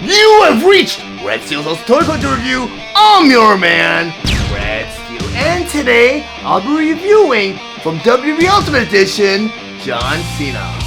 You have reached Red Steele's Toy Collector Review. I'm your man, Red Steele, and today I'll be reviewing from WWE Ultimate Edition, John Cena.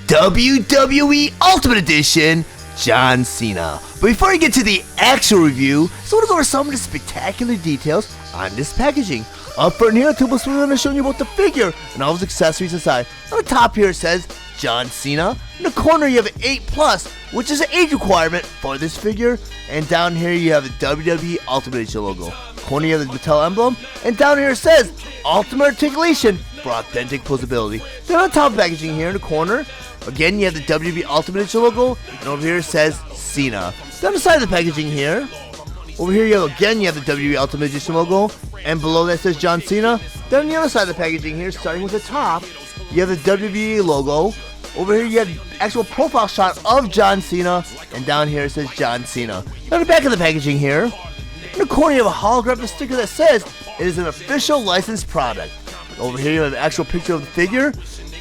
WWE Ultimate Edition, John Cena. But before I get to the actual review, I just want to go over some of the spectacular details on this packaging. Up front here, we're going to show you about the figure and all his accessories inside. On the top here it says John Cena. In the corner you have 8+, which is an age requirement for this figure. And down here you have the WWE Ultimate Edition logo. Corner you have the Mattel emblem. And down here it says Ultimate Articulation for authentic posability. Then on top of the packaging here in the corner, again, you have the WWE Ultimate Edition logo, and over here it says Cena. Down the side of the packaging here, over here you have the WWE Ultimate Edition logo, and below that says John Cena. Then on the other side of the packaging here, starting with the top, you have the WWE logo. Over here you have actual profile shot of John Cena, and down here it says John Cena. On the back of the packaging here, in the corner you have a holographic sticker that says it is an official licensed product. Over here you have an actual picture of the figure.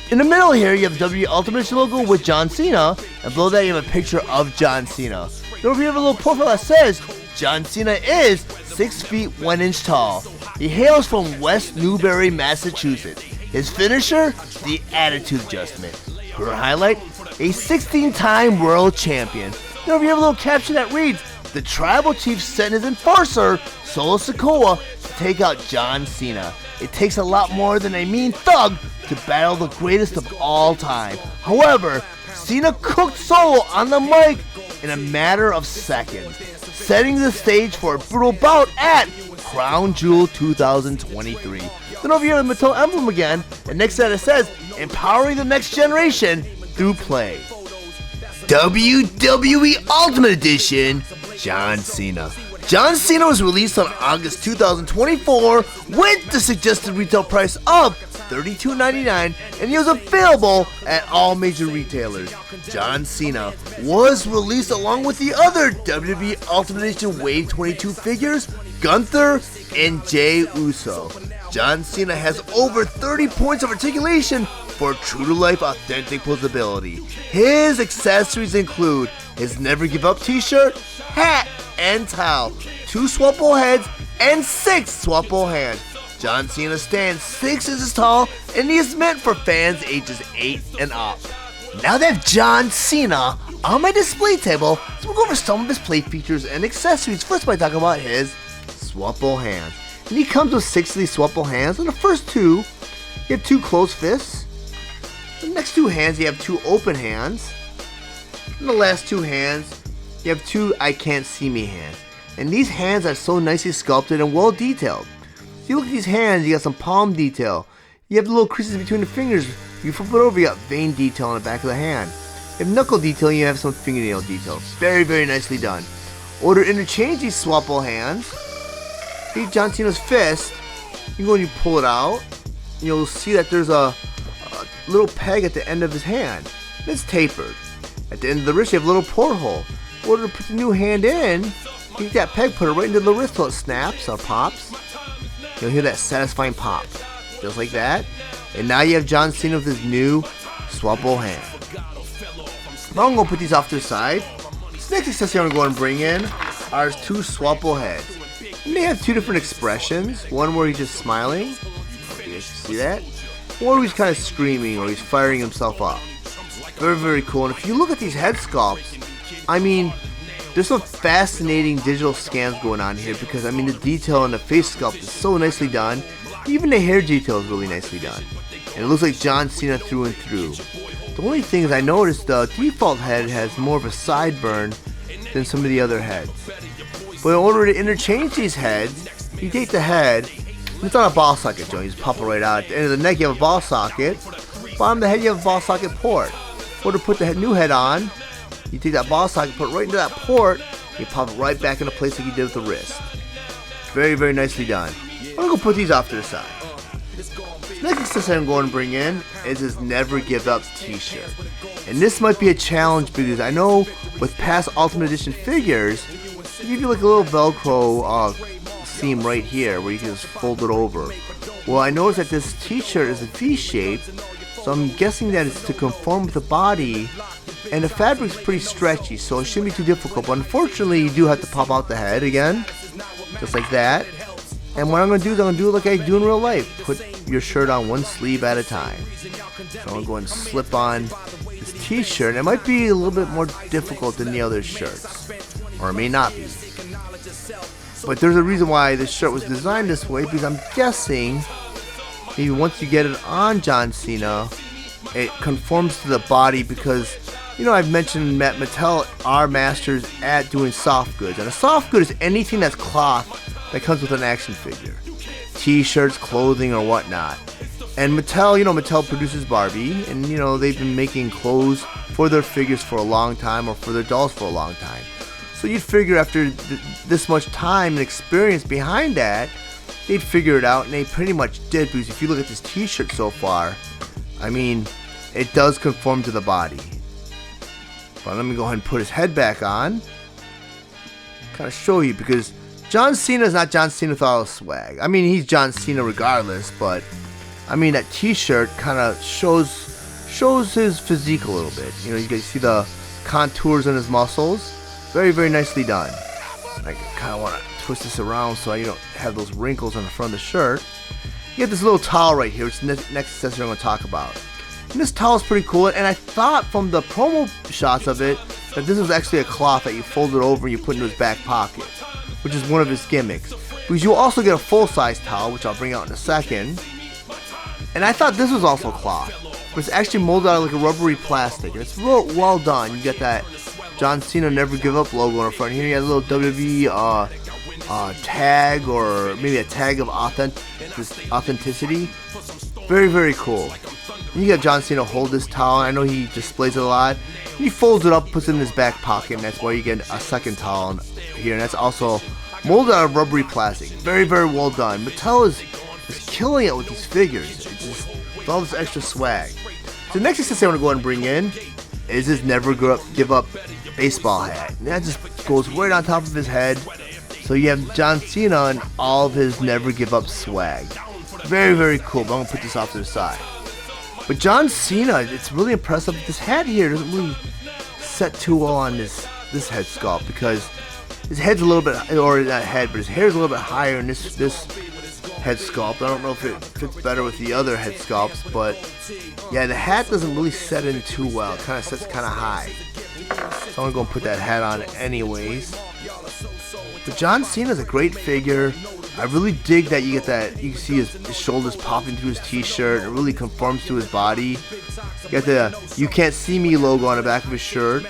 In the middle here, you have the WWE Ultimate Edition logo with John Cena, and below that you have a picture of John Cena. Then over here you have a little profile that says John Cena is 6 feet 1 inch tall. He hails from West Newbury, Massachusetts. His finisher, the Attitude Adjustment. For a highlight, a 16-time world champion. Then over here you have a little caption that reads, the Tribal Chief sent his enforcer, Solo Sikoa, to take out John Cena. It takes a lot more than a mean thug to battle the greatest of all time. However, Cena cooked Solo on the mic in a matter of seconds, setting the stage for a brutal bout at Crown Jewel 2023. Then over here the Mattel emblem again, and next to that it says, empowering the next generation through play. WWE Ultimate Edition, John Cena. John Cena was released on August 2024 with the suggested retail price of $32.99, and he was available at all major retailers. John Cena was released along with the other WWE Ultimate Edition Wave 22 figures, Gunther and Jey Uso. John Cena has over 30 points of articulation for true-to-life authentic posability. His accessories include his Never Give Up t-shirt, hat, and towel, 2 swappable heads, and 6 swappable hands. John Cena stands 6 inches tall, and he is meant for fans ages 8 and up. Now that John Cena on my display table, so we'll go over some of his play features and accessories. First by talking about his swappable hands. And he comes with 6 of these swappable hands. On the first 2, you have 2 closed fists. The next 2 hands, you have 2 open hands. And the last 2 hands, you have 2 I can't see me hands. And these hands are so nicely sculpted and well detailed. If you look at these hands, you got some palm detail. You have the little creases between the fingers. You flip it over, you got vein detail on the back of the hand. You have knuckle detail, and you have some fingernail detail. Very, very nicely done. Order to interchange these swappable hands. See John Cena's fist. You go and you pull it out. You'll see that there's a little peg at the end of his hand. And it's tapered. At the end of the wrist, you have a little porthole. In order to put the new hand in, you get that peg, put it right into the wrist till it snaps or pops. You'll hear that satisfying pop, just like that. And now you have John Cena with his new swappable hand. Now I'm going to put these off to the side. This next accessory I'm going to bring in are 2 swappable heads. And they have 2 different expressions. One where he's just smiling. You guys can see that. One where he's kind of screaming or he's firing himself up. Very, very cool. And if you look at these head sculpts, I mean, there's some fascinating digital scans going on here because, I mean, the detail on the face sculpt is so nicely done. Even the hair detail is really nicely done. And it looks like John Cena through and through. The only thing is I noticed the default head has more of a sideburn than some of the other heads. But in order to interchange these heads, you take the head, and it's on a ball socket joint. You just pop it right out. At the end of the neck, you have a ball socket. Bottom of the head, you have a ball socket port. In order to put the new head on, You take that ball socket, put it right into that port, you pop it right back into place like you did with the wrist. Very, very nicely done. I'm gonna go put these off to the side. Next accessory I'm going to bring in is this Never Give Up t-shirt. And this might be a challenge because I know with past Ultimate Edition figures, they give you like a little Velcro seam right here where you can just fold it over. Well, I noticed that this t-shirt is a V-shape, so I'm guessing that it's to conform with the body, and the fabric's pretty stretchy, so it shouldn't be too difficult. But unfortunately, you do have to pop out the head again, just like that. And what I'm going to do is I'm going to do it like I do in real life. Put your shirt on one sleeve at a time. So I'm going to go and slip on this t-shirt. And it might be a little bit more difficult than the other shirts. Or it may not be. But there's a reason why this shirt was designed this way, because I'm guessing maybe once you get it on John Cena, it conforms to the body because, you know, I've mentioned Mattel are masters at doing soft goods. And a soft good is anything that's cloth that comes with an action figure. T-shirts, clothing, or whatnot. And Mattel, you know, Mattel produces Barbie, and, you know, they've been making clothes for their figures for a long time, or for their dolls for a long time. So you'd figure after this much time and experience behind that, they'd figure it out, and they pretty much did, because if you look at this t-shirt so far, I mean, it does conform to the body. But let me go ahead and put his head back on. Kind of show you, because John Cena is not John Cena without a swag. I mean, he's John Cena regardless, but I mean, that t-shirt kind of shows his physique a little bit. You know, you guys see the contours on his muscles. Very, very nicely done. I kind of want to twist this around so I don't have those wrinkles on the front of the shirt. You get this little towel right here, which is the next accessory I'm going to talk about. And this towel is pretty cool, and I thought from the promo shots of it that this was actually a cloth that you folded over and you put into his back pocket, which is one of his gimmicks. Because you'll also get a full-size towel, which I'll bring out in a second. And I thought this was also cloth, but it's actually molded out of like a rubbery plastic, and it's real well done. You get that John Cena Never Give Up logo on the front here. You got a little WWE tag, or maybe a tag of authenticity. Very, very cool. And you got John Cena hold this towel. I know he displays it a lot. He folds it up, puts it in his back pocket, and that's why you get a second towel here. And that's also molded out of rubbery plastic. Very, very well done. Mattel is killing it with these figures. It's just with all this extra swag. So the next accessory I want to go ahead and bring in is this Never Give Up baseball hat. And that just goes right on top of his head. So you have John Cena and all of his Never Give Up swag. Very, very cool. But I'm going to put this off to the side. But John Cena, it's really impressive. This hat here doesn't really set too well on this head sculpt, because his head's a little bit, or not head, but his hair's a little bit higher in this head sculpt. I don't know if it fits better with the other head sculpts, but yeah, the hat doesn't really set in too well. It kind of sets kind of high. So I'm going to go and put that hat on anyways. But John Cena's a great figure. I really dig that you get that, you can see his shoulders popping through his t-shirt. It really conforms to his body. You got the "You Can't See Me" logo on the back of his shirt.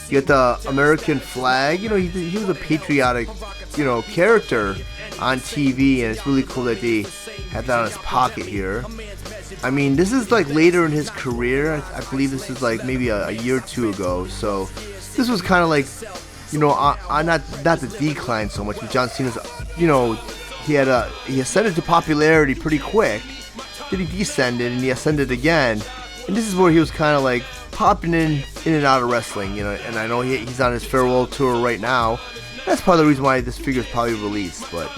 You get the American flag. You know, he was a patriotic, you know, character on TV, and it's really cool that they have that on his pocket here. I mean, this is like later in his career. I believe this is like maybe a year or two ago. So this was kind of like, you know, not the decline so much, but John Cena's, you know, he ascended to popularity pretty quick. Then he descended, and he ascended again. And this is where he was kind of like popping in and out of wrestling, you know. And I know he's on his farewell tour right now. That's part of the reason why this figure is probably released. But,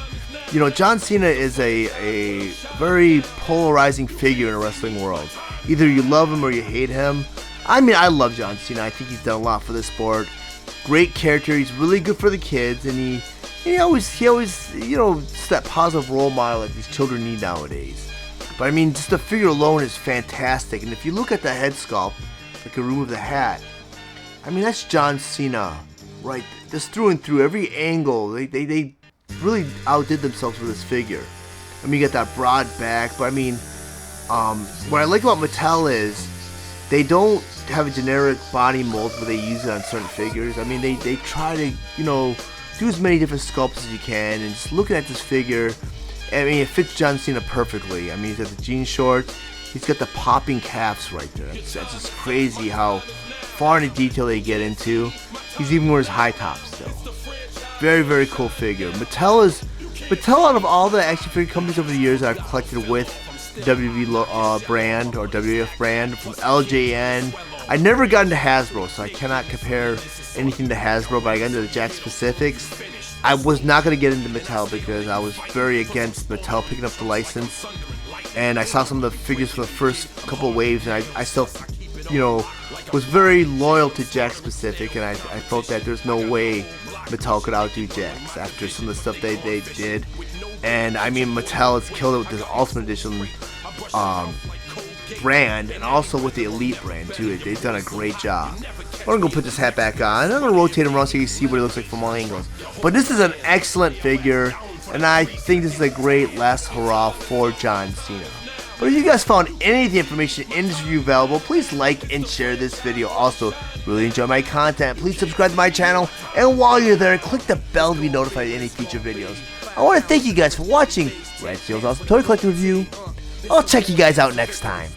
you know, John Cena is a very polarizing figure in the wrestling world. Either you love him or you hate him. I mean, I love John Cena. I think he's done a lot for the sport. Great character. He's really good for the kids, and he always, you know, it's that positive role model that these children need nowadays. But I mean, just the figure alone is fantastic. And if you look at the head sculpt, like you remove the hat, I mean, that's John Cena, right? Just through and through, every angle. They really outdid themselves with this figure. I mean, you got that broad back, but I mean, what I like about Mattel is they don't have a generic body mold, but they use it on certain figures. I mean, they try to, you know, do as many different sculpts as you can, and just looking at this figure, I mean, it fits John Cena perfectly. I mean, he's got the jean shorts, he's got the popping calves right there. That's just crazy how far into detail they get into. He's even wears high tops still. Very, very cool figure. Mattel, out of all the action figure companies over the years that I've collected with the WWE brand or WWF brand, from LJN, I never got into Hasbro, so I cannot compare anything to Hasbro, but I got into the Jakks Pacifics. I was not going to get into Mattel because I was very against Mattel picking up the license, and I saw some of the figures for the first couple of waves, and I still, was very loyal to Jakks Pacific, and I felt that there's no way Mattel could outdo Jakks after some of the stuff they did. And I mean, Mattel has killed it with this Ultimate Edition brand, and also with the Elite brand too. They've done a great job. I'm gonna go put this hat back on, and I'm gonna rotate him around so you can see what it looks like from all angles. But this is an excellent figure, and I think this is a great last hurrah for John Cena. But if you guys found any of the information in this review valuable, please like and share this video. Also, really enjoy my content, please subscribe to my channel, and while you're there, click the bell to be notified of any future videos. I want to thank you guys for watching Steele's Awesome Toy Collecting Review. I'll check you guys out next time.